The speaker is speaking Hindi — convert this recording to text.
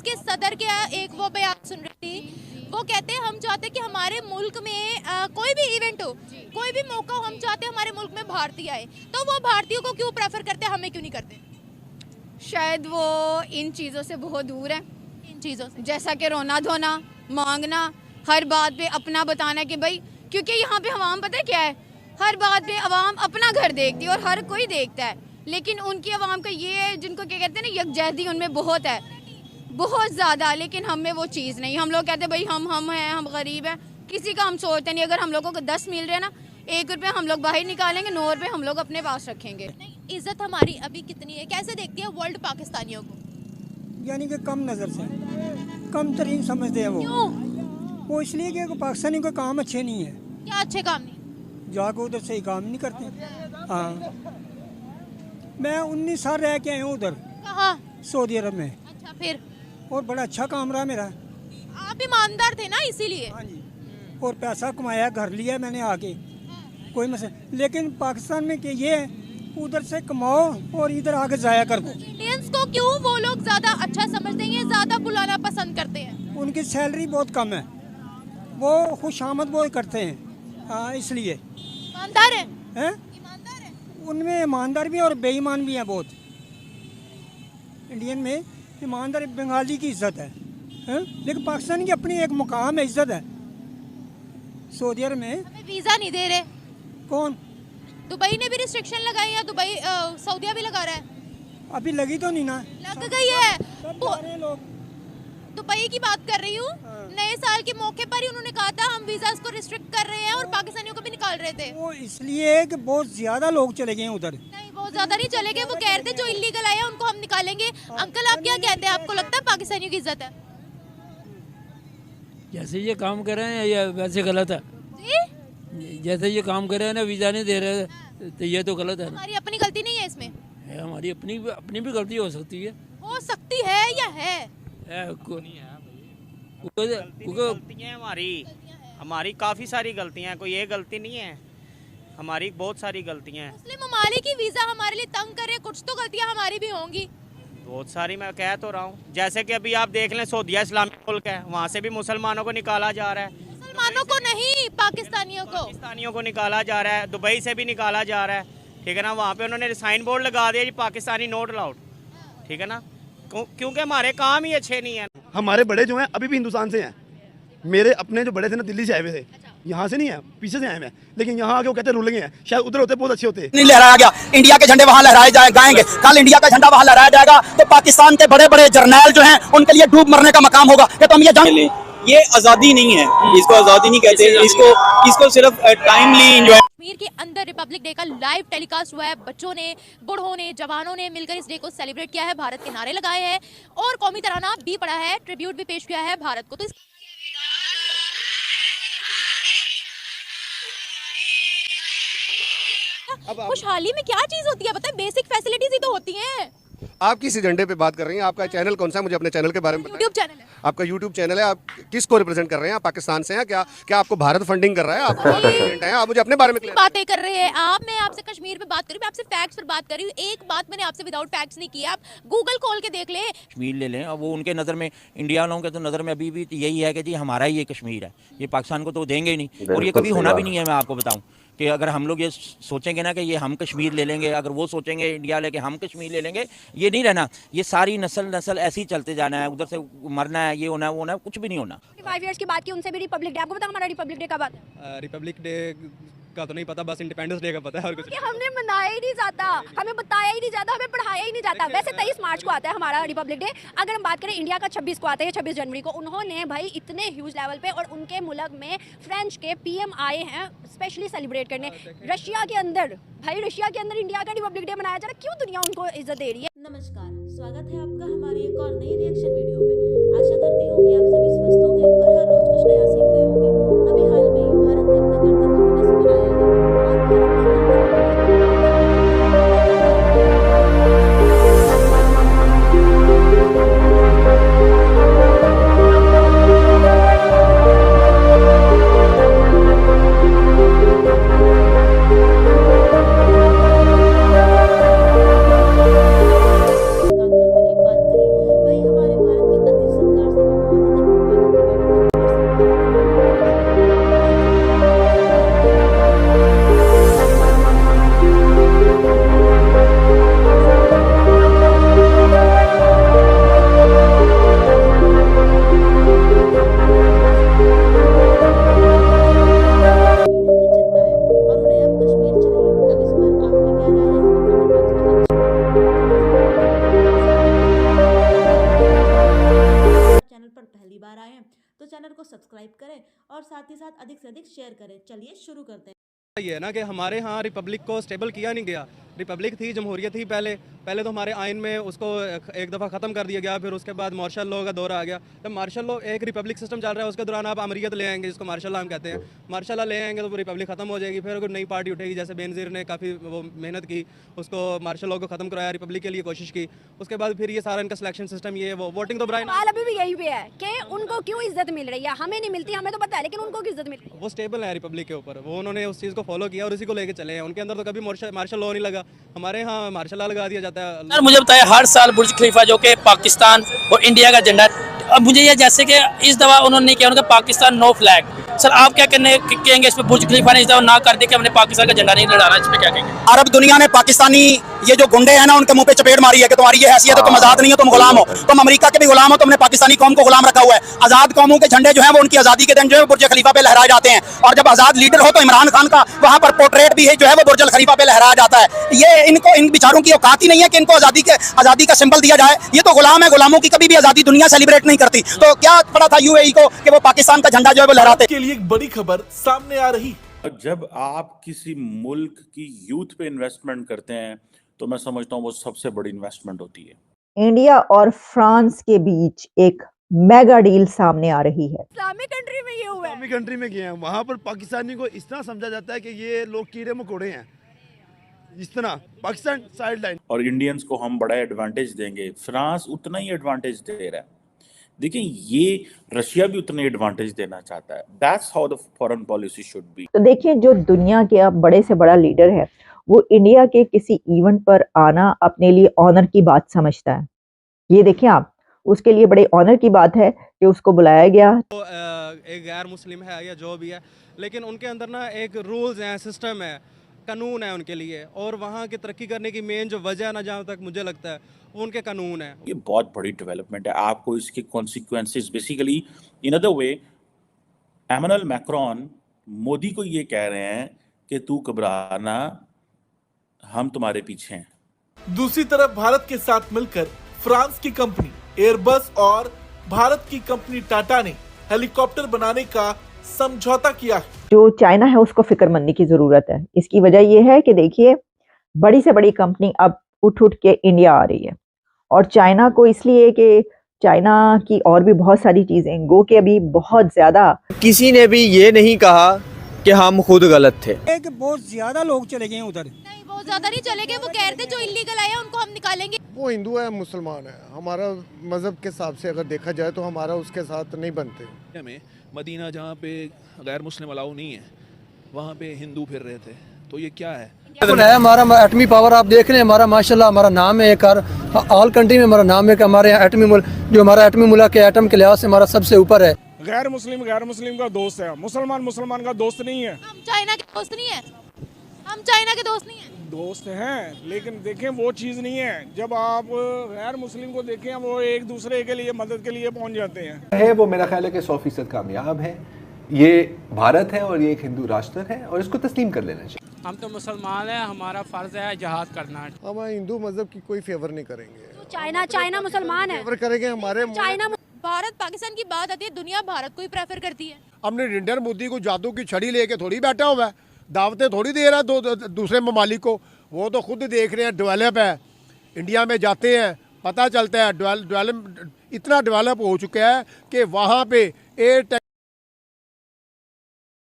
फ्रांस के सदर के एक वो बयान सुन रही थी। वो कहते हैं हम चाहते हैं कि हमारे मुल्क में कोई भी इवेंट हो, कोई भी मौका हो, हम चाहते हैं हमारे मुल्क में भारतीय आए। तो वो भारतीयों को क्यों प्रेफर करते हैं, हमें क्यों नहीं करते? शायद वो इन चीज़ों से बहुत दूर है। इन चीज़ों से जैसा कि रोना धोना, मांगना, हर बात पे अपना बताना कि भाई, क्योंकि यहाँ पे अवाम पता है क्या है, हर बात पे अवाम अपना घर देखती है और हर कोई देखता है, लेकिन उनकी अवाम का ये है, जिनको क्या कहते हैं ना, यकजहती उनमें बहुत है, बहुत ज़्यादा। लेकिन हम में वो चीज़ नहीं। हम लोग कहते हैं भाई हम हैं, हम गरीब हैं, किसी का हम सोचते नहीं। अगर हम लोगों को 10 मिल रहे हैं ना, 1 रुपये हम लोग बाहर निकालेंगे, 9 रुपये हम लोग अपने पास रखेंगे। इज्जत हमारी अभी कितनी है, कैसे देखती है वर्ल्ड पाकिस्तानियों को? यानी कि कम नज़र से, कम तरीन समझते हैं क्यों? वो इसलिए कि पाकिस्तानी का काम अच्छे नहीं है, क्या अच्छे काम नहीं? जाकर उधर सही काम नहीं करते। हाँ, मैं 19 साल रह के आया हूँ उधर कहाँ? सऊदी अरब में, अच्छा, फिर और बड़ा अच्छा काम रहा मेरा। आप ईमानदार थे ना, इसीलिए। हाँ जी, और पैसा कमाया, घर लिया मैंने आके, कोई मसला। लेकिन पाकिस्तान में कि ये है, उधर से कमाओ और इधर आके ज़ाया कर दो। इंडियंस को क्यों वो लोग ज्यादा अच्छा समझते हैं, ज्यादा बुलाना पसंद करते हैं? उनकी सैलरी बहुत कम है, वो खुशामद बहुत करते हैं। हाँ, इसलिए ईमानदार है, हैं, ईमानदार है। उनमें ईमानदार भी और बेईमान भी हैं बहुत। इंडियन में ईमानदार बंगाली की इज्जत है, लेकिन पाकिस्तान की अपनी एक मुकाम है, इज्जत है। सऊदी अरब में हमें वीजा नहीं दे रहे। कौन? दुबई ने भी रिस्ट्रिक्शन लगाई है, दुबई सऊदीया भी लगा रहा है। अभी लगी तो नहीं ना, लग गई है। सब जा रहे हैं लोग। दुबई की बात कर रही हूँ। हाँ। नए साल के मौके पर ही उन्होंने कहा था हम वीजा को रिस्ट्रिक्ट कर रहे हैं और पाकिस्तानियों को भी निकाल रहे थे। वो इसलिए कि बहुत ज्यादा लोग चले गए हैं उधर। नहीं, बहुत ज्यादा नहीं चले गए। वो कह रहे थे जो इलीगल आए हैं उनको हम निकालेंगे। अंकल, आप क्या कहते हैं, आपको लगता है पाकिस्तानियों की इज्जत है? जैसे ये काम कर रहे हैं ये वैसे गलत है। जी, जैसे ये काम कर रहे हैं ना, वीज़ा नहीं दे रहे, तो ये तो गलत है ना। हमारी अपनी गलती नहीं है इसमें? है, हमारी अपनी भी गलती हो सकती है। हो सकती है या है? गलतियाँ हमारी काफ़ी सारी गलतियाँ हैं, कोई ये गलती नहीं है, हमारी बहुत सारी गलतियाँ हैं। मुस्लिम ममालिक की वीजा हमारे लिए तंग करे, कुछ तो गलतियाँ हमारी भी होंगी। बहुत सारी, मैं कह तो रहा हूँ। जैसे कि अभी आप देख लें, सऊदीया इस्लामिक मुल्क है, वहाँ से भी मुसलमानों को निकाला जा रहा है। मुसलमानों को नहीं, पाकिस्तानियों को निकाला जा रहा है, दुबई से भी निकाला जा रहा है। ठीक है ना, वहाँ पे उन्होंने साइन बोर्ड लगा दिया, पाकिस्तानी नोट अलाउड। ठीक है ना, क्योंकि हमारे काम ही अच्छे नहीं है। हमारे बड़े जो हैं अभी भी हिंदुस्तान से हैं। मेरे अपने जो बड़े थे ना, दिल्ली से आए हुए थे, यहाँ से नहीं है, पीछे से आए हैं, लेकिन यहाँ आके वो कहते रूलिंग है, शायद उधर होते बहुत अच्छे होते। नहीं लहराया गया, इंडिया के झंडे वहाँ लहराए जाएंगे, कल इंडिया का झंडा वहाँ लहराया जाएगा तो पाकिस्तान के बड़े बड़े जर्नैल जो हैं उनके लिए डूब मरने का मकाम होगा कि तुम ये जान। ये आज़ादी नहीं है, इसको आज़ादी नहीं कहते, इसको सिर्फ टाइमली एंजॉय। कश्मीर के अंदर रिपब्लिक डे का लाइव टेलीकास्ट हुआ है। बच्चों ने, बूढ़ों ने, जवानों ने मिलकर इस डे को सेलिब्रेट किया है, भारत के नारे लगाए हैं और कौमी तराना भी पढ़ा है, ट्रिब्यूट भी पेश किया है भारत को। तो खुशहाली में क्या चीज होती है पता है? बेसिक फैसिलिटीज ही तो होती हैं। आप किस एजेंडे पे बात कर रही हैं? आपका चैनल कौन सा है? मुझे अपने चैनल के बारे में बताएं। यूट्यूब चैनल है। आपका यूट्यूब चैनल है, आप किसको रिप्रेजेंट कर रहे हैं? आप पाकिस्तान से हैं क्या? क्या आपको भारत फंडिंग कर रहा है? आप प्रेसिडेंट हैं? आप मुझे अपने बारे में बातें कर रहे हैं आप। मैं आपसे कश्मीर पे बात कर रही हूँ, मैं आपसे फैक्ट्स पर बात कर रही हूँ। एक बात मैंने आपसे विदाउट फैक्ट्स नहीं किया। आप गूगल खोल के देख ले। कश्मीर ले लें, और वो उनके नज़र में, इंडिया वालों के तो नज़र में अभी भी यही है कि जी हमारा ही ये कश्मीर है, ये पाकिस्तान को तो देंगे ही नहीं, और ये कभी होना भी नहीं है। मैं आपको बताऊं कि अगर हम लोग ये सोचेंगे ना कि ये हम कश्मीर ले लेंगे, अगर वो सोचेंगे इंडिया लेके हम कश्मीर ले लेंगे, ये नहीं रहना। ये सारी नस्ल ऐसे ही चलते जाना है, उधर से मरना है, ये होना है, वो होना है, कुछ भी नहीं होना। 5 इयर्स की बात की उनसे भी रिपब्लिक डे, आपको पता हमारा रिपब्लिक डे कब आता है? रिपब्लिक डे का तो नहीं पता, बस इंडिपेंडेंस डे का पता है और कुछ। कि हमने मनाया ही नहीं जाता, हमें बताया ही नहीं जाता, हमें पढ़ाया ही नहीं जाता। वैसे 23 मार्च को आता है हमारा रिपब्लिक डे। अगर हम बात करें इंडिया का 26 को आता है, 26 जनवरी को। उन्होंने भाई इतने ह्यूज लेवल पे, और उनके मुल्क में फ्रेंच के PM आए हैं स्पेशली सेलिब्रेट करने। रशिया के अंदर, भाई रशिया के अंदर इंडिया का रिपब्लिक डे मनाया जा रहा है। क्यों दुनिया उनको इज्जत दे रही है? नमस्कार, स्वागत है आपका हमारी एक और नई रिएक्शन वीडियो में। आशा करती हूँ कि आप सभी स्वस्थ होंगे और हर रोज कुछ नया सीख रहे होंगे। अभी हाल में ही भारत ने अपना गणतंत्र दिवस मनाया है और भारत ने काम करने की बात कही, वही चैनल को सब्सक्राइब करें और साथ ही साथ अधिक से अधिक शेयर करें। चलिए शुरू करते हैं। ये है ना कि हमारे यहाँ रिपब्लिक को स्टेबल किया नहीं गया। रिपब्लिक थी, जमहूरियत थी पहले तो हमारे आइन में उसको एक दफ़ा ख़त्म कर दिया गया, फिर उसके बाद मार्शल लॉ का दौर आ गया। जब मार्शल लॉ एक रिपब्लिक सिस्टम चल रहा है, उसके दौरान आप अमरीत ले आएंगे, जिसको मार्शल लॉ हम कहते हैं। मार्शल लॉ ले आएंगे तो वो रिपब्लिक ख़त्म हो जाएगी, फिर अगर नई पार्टी उठेगी, जैसे बेनज़ीर ने काफ़ी वो मेहनत की, उसको मार्शल लॉ को ख़त्म कराया, रिपब्लिक के लिए कोशिश की। उसके बाद फिर ये सारा इनका सिलेक्शन सिस्टम ये वो वोटिंग तो ब्राइन अभी भी यही पे है कि उनको क्यों इज्जत मिल रही है, हमें नहीं मिलती, हमें तो पता है, लेकिन उनको क्यों इज्जत मिल रही है। वो स्टेबल है रिपब्लिक के ऊपर, वो उन्होंने उस चीज़ को फॉलो किया और उसी को लेके चले हैं। उनके अंदर तो कभी मार्शल लॉ नहीं लगा, हमारे यहाँ मार्शल लॉ लगा दिया जाता है। सर मुझे बताया, हर साल बुर्ज खलीफा जो कि पाकिस्तान और इंडिया का झंडा, अब मुझे ये जैसे कि इस दफ़ा उन्होंने किया, उनका पाकिस्तान नो फ्लैग। सर आप क्या कहेंगे इस पर? बुर्ज खलीफा ने इस दफ़ा ना कर दिया कि हमने पाकिस्तान का झंडा नहीं लहराना, इस पर क्या कहेंगे? अरब दुनिया ने पाकिस्तानी ये जो गुंडे हैं ना, उनके मुंह पे चपेट मारी है कि तुम्हारी ये हैसियत है, तुम आजाद नहीं हो, तुम गुलाम हो, तुम अमेरिका के भी गुलाम हो, तुमने पाकिस्तानी कौम को गुलाम रखा हुआ है। आजाद कौमों के झंडे जो है वो उनकी आजादी के दिन जो है बुर्ज खलीफा पे लहराए जाते हैं, और जब आजाद लीडर हो तो इमरान खान का वहां पर पोर्ट्रेट भी है जो है वो बुर्ज खलीफा पे लहराया जाता है। ये इनको, इन बेचारों की औकात ही नहीं है कि इनको आजादी का सिंबल दिया जाए। ये तो गुलाम है, गुलामों की कभी भी आजादी दुनिया सेलिब्रेट नहीं करती। तो क्या पड़ा था यूएई को कि वो पाकिस्तान का झंडा जो है वो लहराते। के लिए एक बड़ी खबर सामने आ रही। जब आप किसी मुल्क की यूथ पे इन्वेस्टमेंट करते हैं तो मैं समझता हूँ वो सबसे बड़ी इन्वेस्टमेंट होती है। इंडिया और फ्रांस के बीच एक मेगा डील सामने आ रही है। इस्लामिक कंट्री में ये हुआ है, इस्लामिक कंट्री में गए हैं, वहाँ पर पाकिस्तानी को इस तरह समझा जाता है कि ये लोग कीड़े मकोड़े हैं, इस तरह पाकिस्तान साइड लाइन। और इंडियंस को हम बड़ा एडवांटेज देंगे, फ्रांस उतना ही एडवांटेज दे रहा है। देखिए ये रशिया भी उतना एडवांटेज देना चाहता है। That's how the foreign policy should be. तो देखिए, जो दुनिया के अब बड़े से बड़ा लीडर है वो इंडिया के किसी इवेंट पर आना अपने लिए ऑनर की बात समझता है। ये देखिए आप, उसके लिए बड़े ऑनर की बात है कि उसको बुलाया गया। तो एक गैर मुस्लिम है या जो भी है, लेकिन उनके अंदर ना एक रूल्स हैं, सिस्टम है, कानून है उनके लिए, और वहाँ की तरक्की करने की मेन जो वजह है ना, जहाँ तक मुझे लगता है वो उनके कानून है। ये बहुत बड़ी डेवलपमेंट है। आपको इसके consequences basically in other way, Emmanuel Macron Modi को ये कह रहे हैं कि तू घबराना, हम तुम्हारे पीछे हैं। दूसरी तरफ भारत के साथ मिलकर फ्रांस की कंपनी एयरबस और भारत की कंपनी टाटा ने हेलीकॉप्टर बनाने का समझौता किया है। जो चाइना है उसको फिक्रमंदी की जरूरत है। इसकी वजह यह है कि देखिए, बड़ी से बड़ी कंपनी अब उठ के इंडिया आ रही है, और चाइना को इसलिए कि चाइना की और भी बहुत सारी चीजें गो के अभी बहुत ज्यादा। किसी ने भी ये नहीं कहा कि हम खुद गलत थे। एक बहुत ज्यादा लोग चले गए उधर। नहीं, बहुत ज्यादा नहीं चले गए। वो कह रहे थे जो इलीगल आया उनको हम निकालेंगे। वो हिंदू है, मुसलमान है, हमारा मजहब के हिसाब से अगर देखा जाए तो हमारा उसके साथ नहीं बनते। में मदीना जहाँ पे गैर मुस्लिम अलाउ नहीं है, वहाँ पे हिंदू फिर रहे थे, तो ये क्या है? हमारा एटमी पावर आप देख रहे हैं, हमारा माशाल्लाह हमारा नाम है एक, ऑल कंट्री में हमारा नाम है कि हमारे यहाँ एटमी मुल्क, जो हमारा एटमी मुल्क के एटम के लिहाज से हमारा सबसे ऊपर है। गैर मुस्लिम का दोस्त है, मुसलमान का दोस्त नहीं है। हम चाइना के दोस्त नहीं है, हम चाइना के दोस्त नहीं है। दोस्त हैं, लेकिन देखें वो चीज़ नहीं है। जब आप गैर मुस्लिम को देखें, वो एक दूसरे के लिए मदद के लिए पहुंच जाते हैं। वो मेरा ख्याल है कि 100% कामयाब है। ये भारत है और ये एक हिंदू राष्ट्र है और इसको तस्लीम कर लेना चाहिए। हम तो मुसलमान हैं, हमारा फ़र्ज़ है जिहाद करना। हम हिंदू मजहब की कोई फेवर नहीं करेंगे। तो चाइना मुसलमान है, फेवर करेंगे हमारे चाइना। भारत पाकिस्तान की बात आती है, दुनिया भारत को ही प्रेफर करती है। हमने नरेंद्र मोदी को जादू की छड़ी लेके थोड़ी बैठा हुआ है, दावतें थोड़ी दे रहा है तो दूसरे ममालिक को। वो तो खुद देख रहे हैं, डेवलप है। इंडिया में जाते हैं, पता चलता है इतना डेवलप हो चुका है कि वहाँ पे एयर